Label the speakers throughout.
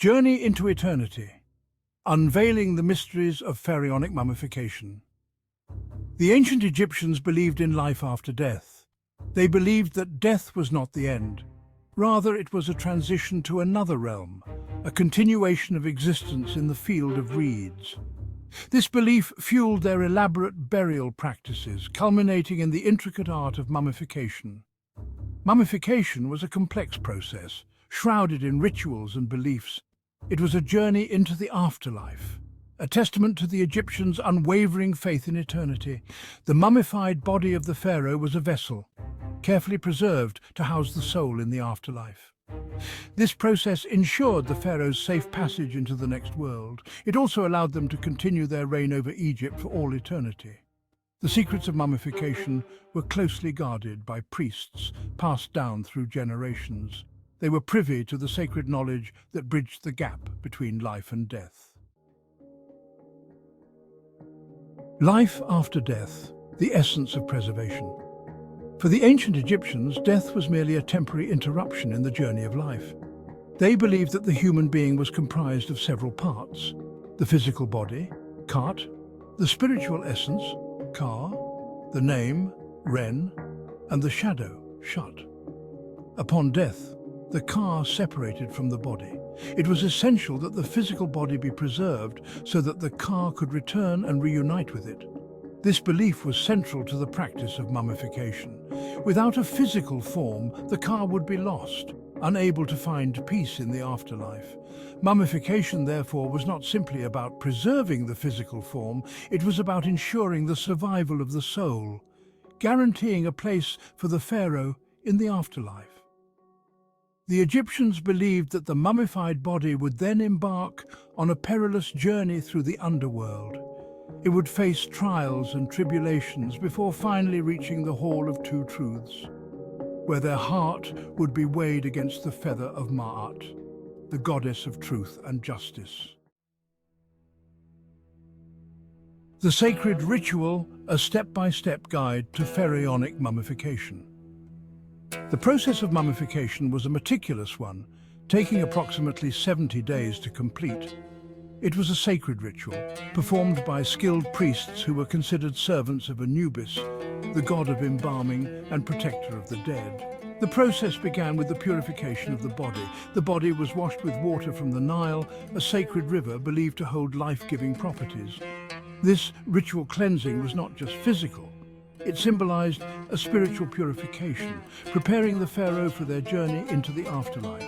Speaker 1: Journey into Eternity, unveiling the mysteries of pharaonic mummification. The ancient Egyptians believed in life after death. They believed that death was not the end. Rather, it was a transition to another realm, a continuation of existence in the field of reeds. This belief fueled their elaborate burial practices, culminating in the intricate art of mummification. Mummification was a complex process, shrouded in rituals and beliefs. It was a journey into the afterlife, a testament to the Egyptians' unwavering faith in eternity. The mummified body of the pharaoh was a vessel, carefully preserved to house the soul in the afterlife. This process ensured the pharaoh's safe passage into the next world. It also allowed them to continue their reign over Egypt for all eternity. The secrets of mummification were closely guarded by priests, passed down through generations. They were privy to the sacred knowledge that bridged the gap between life and death. Life after death, the essence of preservation. For the ancient Egyptians, death was merely a temporary interruption in the journey of life. They believed that the human being was comprised of several parts: the physical body, Kat; the spiritual essence, Ka; the name, Ren; and the shadow, Shut. Upon death, the Ka separated from the body. It was essential that the physical body be preserved so that the Ka could return and reunite with it. This belief was central to the practice of mummification. Without a physical form, the Ka would be lost, unable to find peace in the afterlife. Mummification, therefore, was not simply about preserving the physical form, it was about ensuring the survival of the soul, guaranteeing a place for the pharaoh in the afterlife. The Egyptians believed that the mummified body would then embark on a perilous journey through the underworld. It would face trials and tribulations before finally reaching the Hall of Two Truths, where their heart would be weighed against the feather of Ma'at, the goddess of truth and justice. The sacred ritual, a step-by-step guide to pharaonic mummification. The process of mummification was a meticulous one, taking approximately 70 days to complete. It was a sacred ritual, performed by skilled priests who were considered servants of Anubis, the god of embalming and protector of the dead. The process began with the purification of the body. The body was washed with water from the Nile, a sacred river believed to hold life-giving properties. This ritual cleansing was not just physical. It symbolized a spiritual purification, preparing the pharaoh for their journey into the afterlife.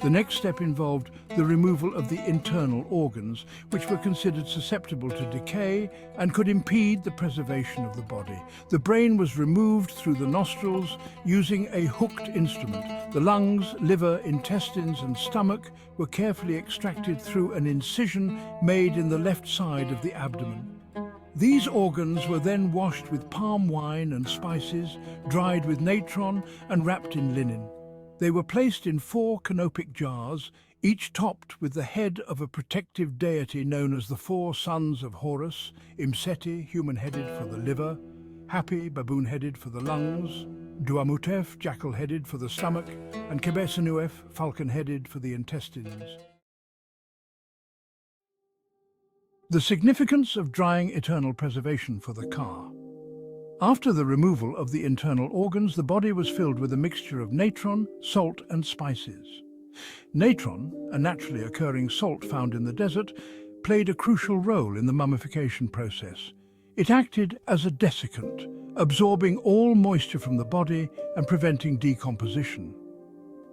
Speaker 1: The next step involved the removal of the internal organs, which were considered susceptible to decay and could impede the preservation of the body. The brain was removed through the nostrils using a hooked instrument. The lungs, liver, intestines and stomach were carefully extracted through an incision made in the left side of the abdomen. These organs were then washed with palm wine and spices, dried with natron and wrapped in linen. They were placed in 4 canopic jars, each topped with the head of a protective deity known as the 4 sons of Horus: Imseti, human-headed, for the liver; Hapi, baboon-headed, for the lungs; Duamutef, jackal-headed, for the stomach; and Kebesenuef, falcon-headed, for the intestines. The significance of drying eternal preservation for the Ka. After the removal of the internal organs, the body was filled with a mixture of natron, salt and spices. Natron, a naturally occurring salt found in the desert, played a crucial role in the mummification process. It acted as a desiccant, absorbing all moisture from the body and preventing decomposition.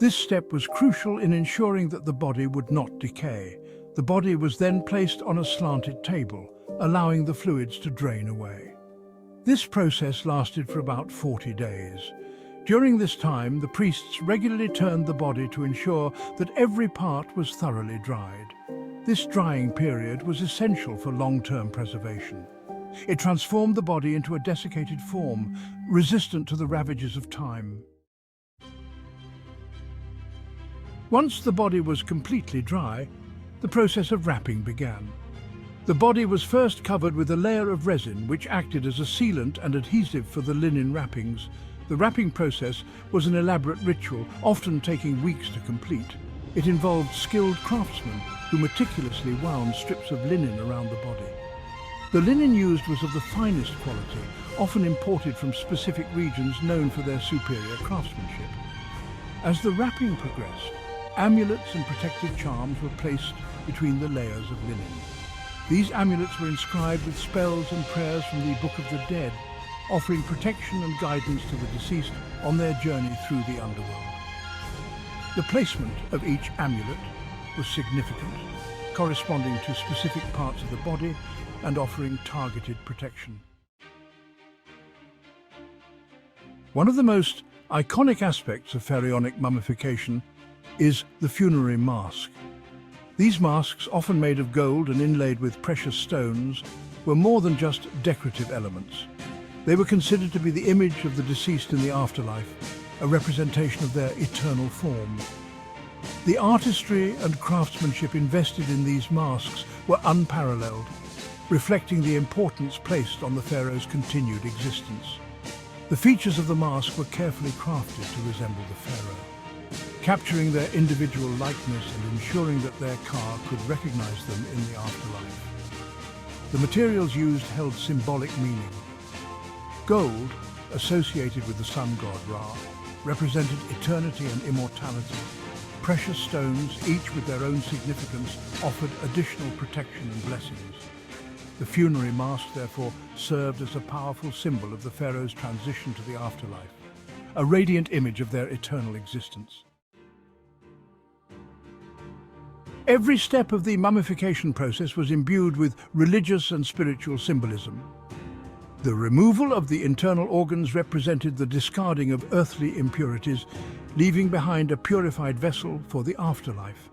Speaker 1: This step was crucial in ensuring that the body would not decay. The body was then placed on a slanted table, allowing the fluids to drain away. This process lasted for about 40 days. During this time, the priests regularly turned the body to ensure that every part was thoroughly dried. This drying period was essential for long-term preservation. It transformed the body into a desiccated form, resistant to the ravages of time. Once the body was completely dry, the process of wrapping began. The body was first covered with a layer of resin which acted as a sealant and adhesive for the linen wrappings. The wrapping process was an elaborate ritual, often taking weeks to complete. It involved skilled craftsmen who meticulously wound strips of linen around the body. The linen used was of the finest quality, often imported from specific regions known for their superior craftsmanship. As the wrapping progressed, amulets and protective charms were placed between the layers of linen. These amulets were inscribed with spells and prayers from the Book of the Dead, offering protection and guidance to the deceased on their journey through the underworld. The placement of each amulet was significant, corresponding to specific parts of the body and offering targeted protection. One of the most iconic aspects of pharaonic mummification is the funerary mask. These masks, often made of gold and inlaid with precious stones, were more than just decorative elements. They were considered to be the image of the deceased in the afterlife, a representation of their eternal form. The artistry and craftsmanship invested in these masks were unparalleled, reflecting the importance placed on the pharaoh's continued existence. The features of the mask were carefully crafted to resemble the pharaoh, capturing their individual likeness and ensuring that their ka could recognize them in the afterlife. The materials used held symbolic meaning. Gold, associated with the sun god Ra, represented eternity and immortality. Precious stones, each with their own significance, offered additional protection and blessings. The funerary mask, therefore, served as a powerful symbol of the pharaoh's transition to the afterlife, a radiant image of their eternal existence. Every step of the mummification process was imbued with religious and spiritual symbolism. The removal of the internal organs represented the discarding of earthly impurities, leaving behind a purified vessel for the afterlife.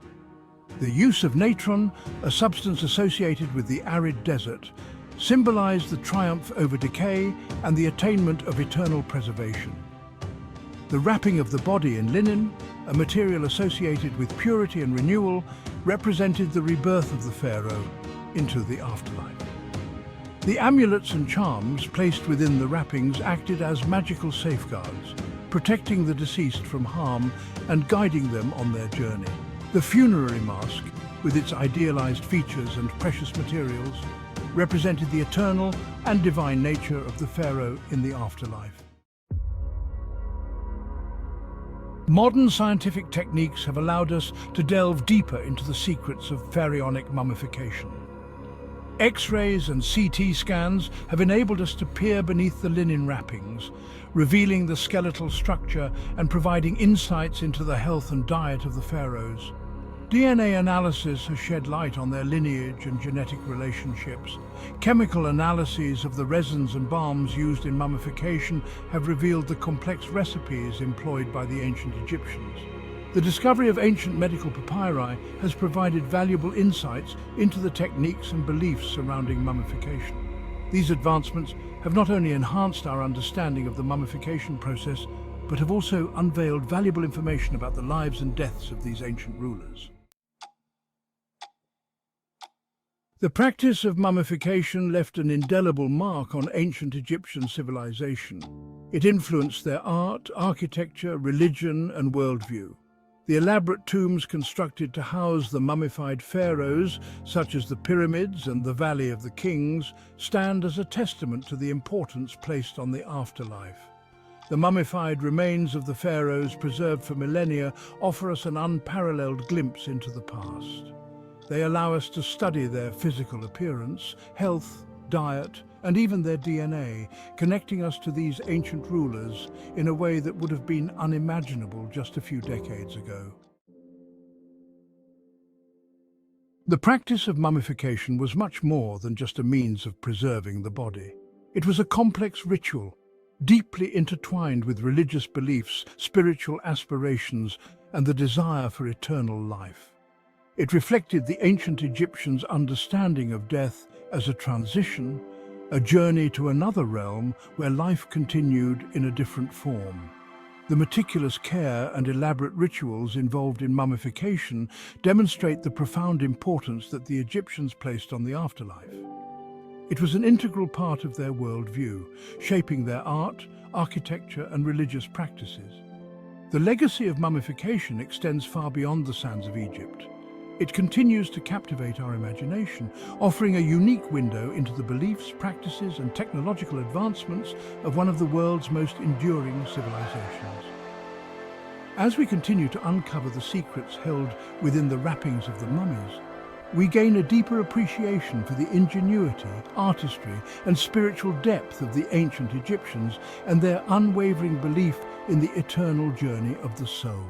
Speaker 1: The use of natron, a substance associated with the arid desert, symbolized the triumph over decay and the attainment of eternal preservation. The wrapping of the body in linen, a material associated with purity and renewal, represented the rebirth of the pharaoh into the afterlife. The amulets and charms placed within the wrappings acted as magical safeguards, protecting the deceased from harm and guiding them on their journey. The funerary mask, with its idealized features and precious materials, represented the eternal and divine nature of the pharaoh in the afterlife. Modern scientific techniques have allowed us to delve deeper into the secrets of pharaonic mummification. X-rays and CT scans have enabled us to peer beneath the linen wrappings, revealing the skeletal structure and providing insights into the health and diet of the pharaohs. DNA analysis has shed light on their lineage and genetic relationships. Chemical analyses of the resins and balms used in mummification have revealed the complex recipes employed by the ancient Egyptians. The discovery of ancient medical papyri has provided valuable insights into the techniques and beliefs surrounding mummification. These advancements have not only enhanced our understanding of the mummification process, but have also unveiled valuable information about the lives and deaths of these ancient rulers. The practice of mummification left an indelible mark on ancient Egyptian civilization. It influenced their art, architecture, religion, and worldview. The elaborate tombs constructed to house the mummified pharaohs, such as the pyramids and the Valley of the Kings, stand as a testament to the importance placed on the afterlife. The mummified remains of the pharaohs, preserved for millennia, offer us an unparalleled glimpse into the past. They allow us to study their physical appearance, health, diet, and even their DNA, connecting us to these ancient rulers in a way that would have been unimaginable just a few decades ago. The practice of mummification was much more than just a means of preserving the body. It was a complex ritual, deeply intertwined with religious beliefs, spiritual aspirations, and the desire for eternal life. It reflected the ancient Egyptians' understanding of death as a transition, a journey to another realm where life continued in a different form. The meticulous care and elaborate rituals involved in mummification demonstrate the profound importance that the Egyptians placed on the afterlife. It was an integral part of their worldview, shaping their art, architecture, and religious practices. The legacy of mummification extends far beyond the sands of Egypt. It continues to captivate our imagination, offering a unique window into the beliefs, practices, and technological advancements of one of the world's most enduring civilizations. As we continue to uncover the secrets held within the wrappings of the mummies, we gain a deeper appreciation for the ingenuity, artistry, and spiritual depth of the ancient Egyptians and their unwavering belief in the eternal journey of the soul.